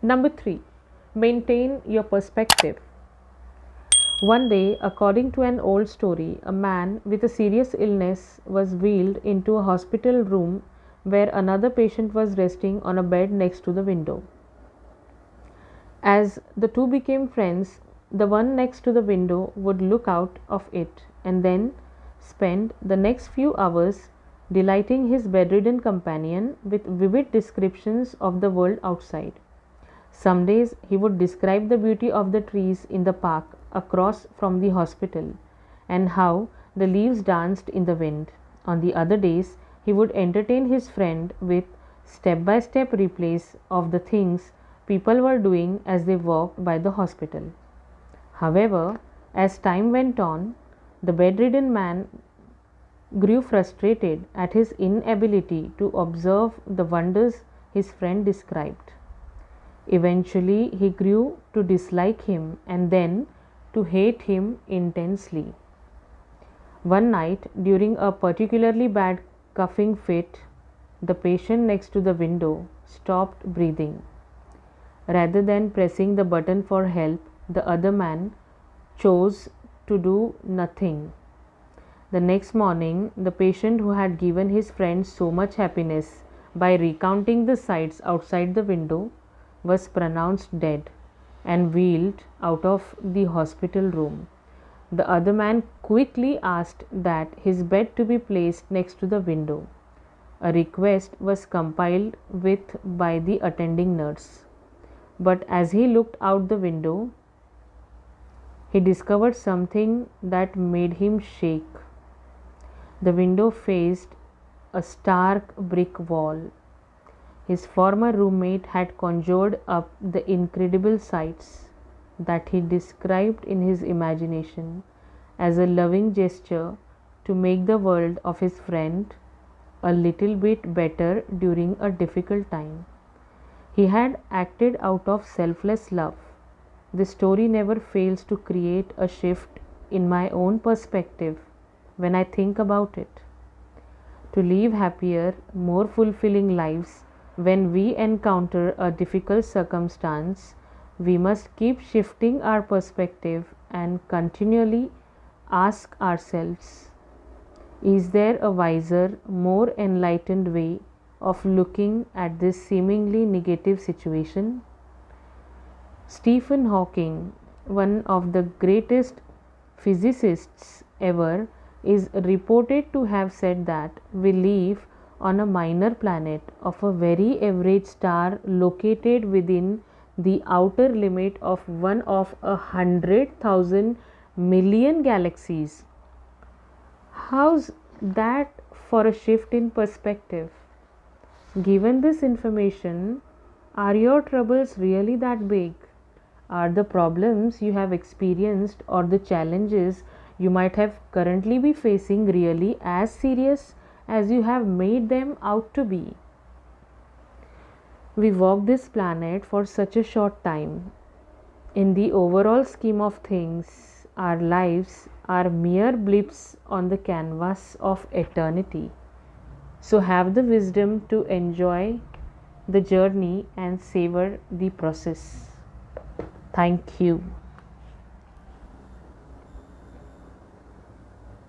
Number 3, maintain your perspective. One day, according to an old story, a man with a serious illness was wheeled into a hospital room where another patient was resting on a bed next to the window. As the two became friends, the one next to the window would look out of it and then spend the next few hours delighting his bedridden companion with vivid descriptions of the world outside. Some days he would describe the beauty of the trees in the park across from the hospital and how the leaves danced in the wind. On the other days, he would entertain his friend with step by step replays of the things people were doing as they walked by the hospital. However, as time went on, the bedridden man grew frustrated at his inability to observe the wonders his friend described. Eventually, he grew to dislike him and then to hate him intensely. One night, during a particularly bad coughing fit, the patient next to the window stopped breathing. Rather than pressing the button for help, the other man chose to do nothing. The next morning, the patient who had given his friend so much happiness by recounting the sights outside the window was pronounced dead and wheeled out of the hospital room. The other man quickly asked that his bed to be placed next to the window. A request was complied with by the attending nurse. But as he looked out the window, he discovered something that made him shake. The window faced a stark brick wall. His former roommate had conjured up the incredible sights that he described in his imagination as a loving gesture to make the world of his friend a little bit better during a difficult time. He had acted out of selfless love. The story never fails to create a shift in my own perspective when I think about it. To live happier, more fulfilling lives, when we encounter a difficult circumstance, we must keep shifting our perspective and continually ask ourselves, is there a wiser, more enlightened way of looking at this seemingly negative situation? Stephen Hawking, one of the greatest physicists ever, is reported to have said that we live on a minor planet of a very average star located within the outer limit of one of 100,000 million galaxies. How's that for a shift in perspective? Given this information, are your troubles really that big? Are the problems you have experienced or the challenges you might have currently be facing really as serious as you have made them out to be? We walk this planet for such a short time. In the overall scheme of things, our lives are mere blips on the canvas of eternity. So have the wisdom to enjoy the journey and savor the process. Thank you.